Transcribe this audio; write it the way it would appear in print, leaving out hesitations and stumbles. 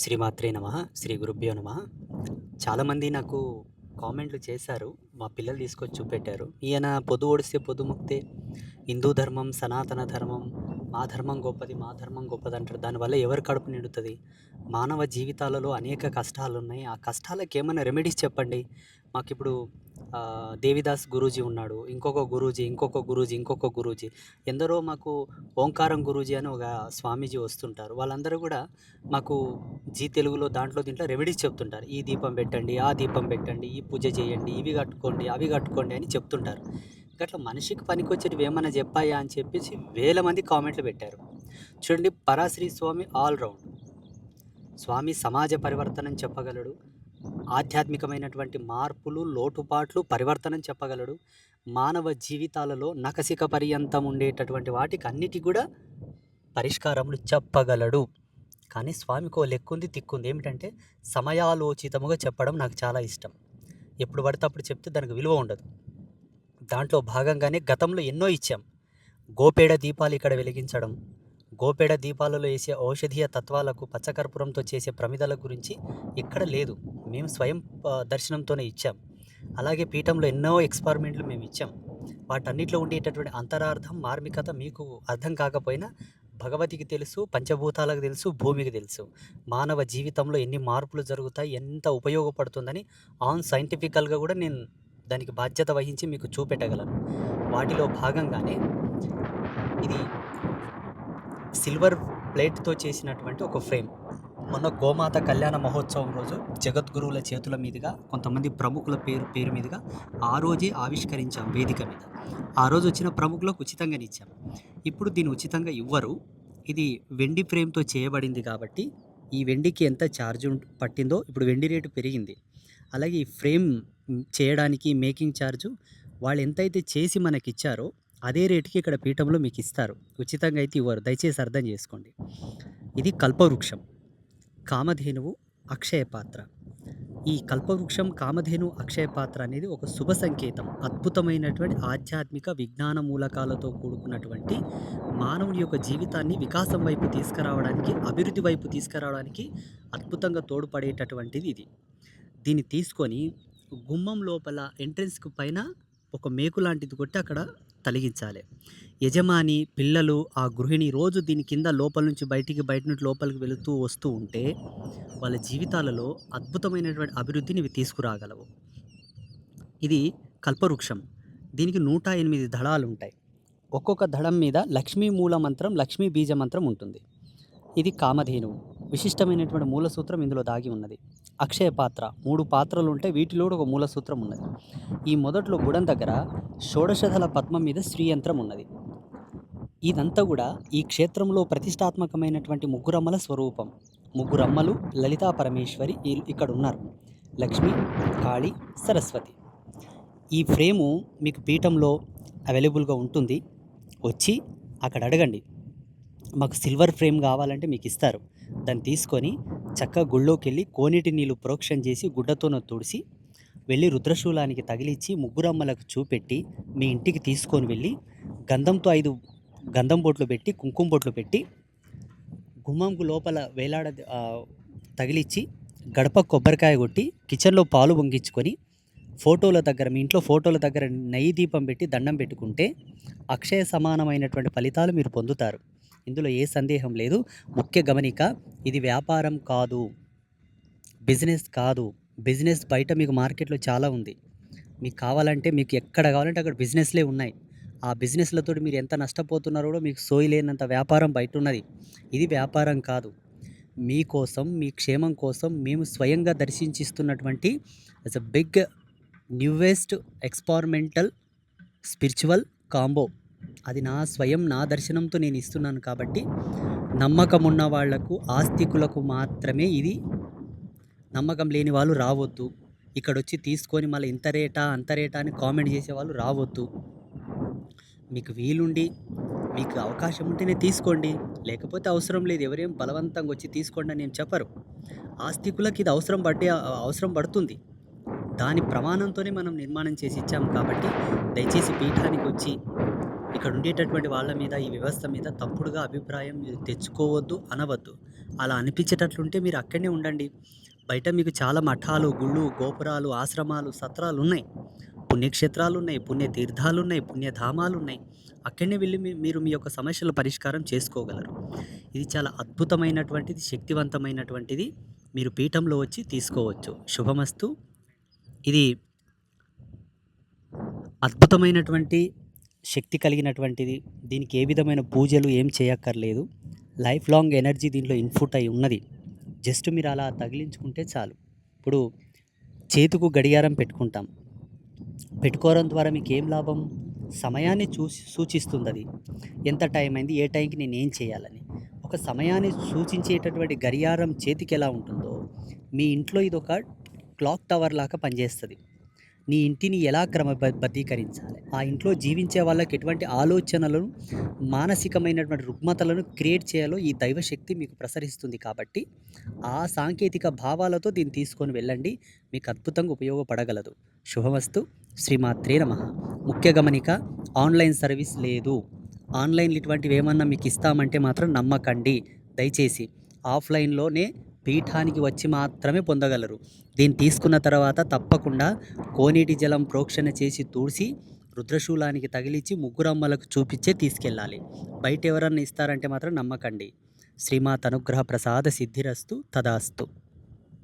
శ్రీమాత్రే నమః. శ్రీ గురుభ్యో నమః. చాలామంది నాకు కామెంట్లు చేశారు. మా పిల్లలు తీసుకొచ్చి చూపెట్టారు. "ఈయన పొద్దు ఒడిస్తే పొద్దు ముక్తే, హిందూ ధర్మం, సనాతన ధర్మం, మా ధర్మం గొప్పది, మా ధర్మం గొప్పది" అంటారు. దానివల్ల ఎవరి కడుపు నిండుతది? మానవ జీవితాలలో అనేక కష్టాలున్నాయి. ఆ కష్టాలకేమన్నా రెమెడీస్ చెప్పండి. మాకిప్పుడు దేవిదాస్ గురూజీ ఉన్నాడు. ఇంకొక గురూజీ, ఇంకొక గురూజీ, ఇంకొక గురూజీ. ఎందరో మాకు ఓంకారం గురూజీ అని ఒక స్వామీజీ వస్తుంటారు. వాళ్ళందరూ కూడా మాకు జీ తెలుగులో దాంట్లో దీంట్లో రెమెడీస్ చెప్తుంటారు. ఈ దీపం పెట్టండి, ఆ దీపం పెట్టండి, ఈ పూజ చేయండి, ఇవి కట్టుకోండి, అవి కట్టుకోండి అని చెప్తుంటారు. గట్ల మనిషికి పనికొచ్చేటివి ఏమన్నా చెప్పాయా అని చెప్పేసి వేల మంది కామెంట్లు పెట్టారు. చూడండి, పరాశ్రీ స్వామి ఆల్ రౌండ్. స్వామి సమాజ పరివర్తనం చెప్పగలడు. ఆధ్యాత్మికమైనటువంటి మార్పులు, లోటుపాట్లు, పరివర్తనం చెప్పగలడు. మానవ జీవితాలలో నఖశిఖ పర్యంతం ఉండేటటువంటి వాటికి అన్నిటికి కూడా పరిష్కారములు చెప్పగలడు. కానీ స్వామికో లెక్కుంది, తిక్కుంది. ఏమిటంటే సమయాలోచితముగా చెప్పడం నాకు చాలా ఇష్టం. ఎప్పుడు పడితే అప్పుడు చెప్తే దానికి విలువ ఉండదు. దాంట్లో భాగంగానే గతంలో ఎన్నో ఇచ్చాం. గోపేడ దీపాలు ఇక్కడ వెలిగించడం, గోపేడ దీపాలలో వేసే ఔషధీయ తత్వాలకు పచ్చకర్పూరంతో చేసే ప్రమిదల గురించి ఇక్కడ లేదు. మేము స్వయం దర్శనంతోనే ఇచ్చాం. అలాగే పీఠంలో ఎన్నో ఎక్స్పెరిమెంట్లు మేము ఇచ్చాం. వాటన్నిటిలో ఉండేటటువంటి అంతరార్థం, మార్మికత మీకు అర్థం కాకపోయినా భగవతికి తెలుసు, పంచభూతాలకు తెలుసు, భూమికి తెలుసు. మానవ జీవితంలో ఎన్ని మార్పులు జరుగుతాయి, ఎంత ఉపయోగపడుతుందని సైంటిఫికల్గా కూడా నేను దానికి బాధ్యత వహించి మీకు చూపెట్టగలను. వాటిలో భాగంగానే ఇది సిల్వర్ ప్లేట్తో చేసినటువంటి ఒక ఫ్రేమ్. మొన్న గోమాత కళ్యాణ మహోత్సవం రోజు జగద్గురువుల చేతుల మీదుగా, కొంతమంది ప్రముఖుల పేరు మీదుగా ఆ రోజే ఆవిష్కరించాం వేదిక మీద. ఆ రోజు వచ్చిన ప్రముఖులకు ఉచితంగానే ఇచ్చాం. ఇప్పుడు దీన్ని ఉచితంగా ఇవ్వరు. ఇది వెండి ఫ్రేమ్తో చేయబడింది కాబట్టి ఈ వెండికి ఎంత ఛార్జ్ పట్టిందో ఇప్పుడు వెండి రేటు పెరిగింది. అలాగే ఈ ఫ్రేమ్ చేయడానికి మేకింగ్ ఛార్జు వాళ్ళు ఎంతైతే చేసి మనకిచ్చారో అదే రేటుకి ఇక్కడ పీఠంలో మీకు ఇస్తారు. ఉచితంగా అయితే ఇవ్వరు. దయచేసి అర్థం చేసుకోండి. ఇది కల్పవృక్షం, కామధేనువు, అక్షయ పాత్ర. ఈ కల్పవృక్షం, కామధేను, అక్షయ పాత్ర అనేది ఒక శుభ సంకేతం. అద్భుతమైనటువంటి ఆధ్యాత్మిక విజ్ఞాన మూలకాలతో కూడుకున్నటువంటి మానవుని యొక్క జీవితాన్ని వికాసం వైపు తీసుకురావడానికి, అభివృద్ధి వైపు తీసుకురావడానికి అద్భుతంగా తోడ్పడేటటువంటిది ఇది. దీన్ని తీసుకొని గుమ్మం లోపల ఎంట్రెన్స్కి పైన ఒక మేకు లాంటిది కొట్టి అక్కడ తలిగించాలి. యజమాని, పిల్లలు, ఆ గృహిణి రోజు దీని కింద లోపల నుంచి బయట నుండి లోపలికి వెళుతూ వస్తూ ఉంటే వాళ్ళ జీవితాలలో అద్భుతమైనటువంటి అభివృద్ధిని ఇవి తీసుకురాగలవు. ఇది కల్పవృక్షం. దీనికి 108 దళాలు ఉంటాయి. ఒక్కొక్క దళం మీద లక్ష్మీ మూల మంత్రం, లక్ష్మీ బీజ మంత్రం ఉంటుంది. ఇది కామధేనువు. విశిష్టమైనటువంటి మూల సూత్రం ఇందులో దాగి ఉన్నది. అక్షయ పాత్ర, 3 పాత్రలు ఉంటాయి. వీటిలో ఒక మూల సూత్రం ఉన్నది. ఈ మొదట్లో బుడం దగ్గర షోడశదళ పద్మం మీద శ్రీయంత్రం ఉన్నది. ఇదంతా కూడా ఈ క్షేత్రంలో ప్రతిష్టాత్మకమైనటువంటి ముగ్గురమ్మల స్వరూపం. ముగ్గురమ్మలు లలితా పరమేశ్వరి ఇక్కడ ఉన్నారు. లక్ష్మి, కాళి, సరస్వతి. ఈ ఫ్రేము మీకు పీఠంలో అవైలబుల్గా ఉంటుంది. వచ్చి అక్కడ అడగండి, మాకు సిల్వర్ ఫ్రేమ్ కావాలంటే మీకు ఇస్తారు. దాన్ని తీసుకొని చక్కగా గుళ్ళోకి వెళ్ళి కోనేటి నీళ్ళు ప్రోక్షణ చేసి గుడ్డతోన తుడిసి వెళ్ళి రుద్రశూలానికి తగిలిచ్చి ముగ్గురమ్మలకు చూపెట్టి మీ ఇంటికి తీసుకొని వెళ్ళి గంధంతో 5 గంధం బొట్లు పెట్టి, కుంకుమ బొట్లు పెట్టి గుమ్మంకు లోపల తగిలిచ్చి గడప కొబ్బరికాయ కొట్టి కిచెన్లో పాలు పొంగించుకొని మీ ఇంట్లో ఫోటోల దగ్గర నెయ్యి దీపం పెట్టి దండం పెట్టుకుంటే అక్షయ సమానమైనటువంటి ఫలితాలు మీరు పొందుతారు. ఇందులో ఏ సందేహం లేదు. ముఖ్య గమనిక, ఇది వ్యాపారం కాదు, బిజినెస్ కాదు. బిజినెస్ బయట మీకు మార్కెట్లో చాలా ఉంది. మీకు కావాలంటే, మీకు ఎక్కడ కావాలంటే అక్కడ బిజినెస్లే ఉన్నాయి. ఆ బిజినెస్లతో మీరు ఎంత నష్టపోతున్నారో కూడా మీకు సోయి లేనంత వ్యాపారం బయట ఉన్నది. ఇది వ్యాపారం కాదు. మీకోసం, మీ క్షేమం కోసం మేము స్వయంగా దర్శించిస్తున్నటువంటి it's a big newest experimental spiritual combo. అది నా దర్శనంతో నేను ఇస్తున్నాను కాబట్టి నమ్మకం ఉన్న వాళ్లకు, ఆస్తికులకు మాత్రమే ఇది. నమ్మకం లేని వాళ్ళు రావద్దు. ఇక్కడ వచ్చి తీసుకొని మళ్ళీ ఇంత రేటా అంత రేటా అని కామెంట్ చేసేవాళ్ళు రావద్దు. మీకు వీలుండి మీకు అవకాశం ఉంటేనే తీసుకోండి, లేకపోతే అవసరం లేదు. ఎవరేం బలవంతంగా వచ్చి తీసుకోండి అని ఏం చెప్పరు. ఆస్తికులకు ఇది అవసరం పడుతుంది. దాని ప్రమాణంతోనే మనం నిర్మాణం చేసి ఇచ్చాం కాబట్టి దయచేసి పీఠానికి వచ్చి ఇక్కడ ఉండేటటువంటి వాళ్ళ మీద, ఈ వ్యవస్థ మీద తప్పుడుగా అభిప్రాయం మీరు తెచ్చుకోవద్దు, అనవద్దు. అలా అనిపించేటట్లుంటే మీరు అక్కడనే ఉండండి. బయట మీకు చాలా మఠాలు, గుళ్ళు, గోపురాలు, ఆశ్రమాలు, సత్రాలున్నాయి. పుణ్యక్షేత్రాలున్నాయి, పుణ్యతీర్థాలున్నాయి, పుణ్యధామాలున్నాయి. అక్కడనే వెళ్లి మీరు మీ యొక్క సమస్యల పరిష్కారం చేసుకోగలరు. ఇది చాలా అద్భుతమైనటువంటిది, శక్తివంతమైనటువంటిది. మీరు పీఠంలో వచ్చి తీసుకోవచ్చు. శుభమస్తు. ఇది అద్భుతమైనటువంటి శక్తి కలిగినటువంటిది. దీనికి ఏ విధమైన పూజలు ఏం చేయక్కర్లేదు. లైఫ్ లాంగ్ ఎనర్జీ దీంట్లో ఇన్పుట్ అయి ఉన్నది. జస్ట్ మీరు అలా తగిలించుకుంటే చాలు. ఇప్పుడు చేతికి గడియారం పెట్టుకుంటాం. పెట్టుకోవడం ద్వారా మీకేం లాభం? సమయాన్ని సూచిస్తుందది. ఎంత టైం అయింది, ఏ టైంకి నేనేం చేయాలని. ఒక సమయాన్ని సూచించేటటువంటి గడియారం చేతికెలా ఉంటుందో, మీ ఇంట్లో ఇదొక క్లాక్ టవర్ లాగా పనిచేస్తది. నీ ఇంటిని ఎలా బద్ధీకరించాలి, ఆ ఇంట్లో జీవించే వాళ్ళకి ఎటువంటి ఆలోచనలను, మానసికమైనటువంటి రుగ్మతలను క్రియేట్ చేయాలో ఈ దైవశక్తి మీకు ప్రసరిస్తుంది కాబట్టి, ఆ సాంకేతిక భావాలతో దీన్ని తీసుకొని వెళ్ళండి. మీకు అద్భుతంగా ఉపయోగపడగలదు. శుభమస్తు. శ్రీమాత్రే నమః. ముఖ్య గమనిక, ఆన్‌లైన్ సర్వీస్ లేదు. ఆన్‌లైన్‌లో ఇటువంటివి ఏమన్నా మీకు ఇస్తామంటే మాత్రం నమ్మకండి. దయచేసి ఆఫ్‌లైన్‌లోనే పీఠానికి వచ్చి మాత్రమే పొందగలరు. దీన్ని తీసుకున్న తర్వాత తప్పకుండా కోనేటి జలం ప్రోక్షణ చేసి తుడిసి రుద్రశూలానికి తగిలించి ముగ్గురమ్మలకు చూపించే తీసుకెళ్ళాలి. బయట ఎవరన్నా ఇస్తారంటే మాత్రం నమ్మకండి. శ్రీమాత్ అనుగ్రహ ప్రసాద సిద్ధిరస్తు. తదాస్తు.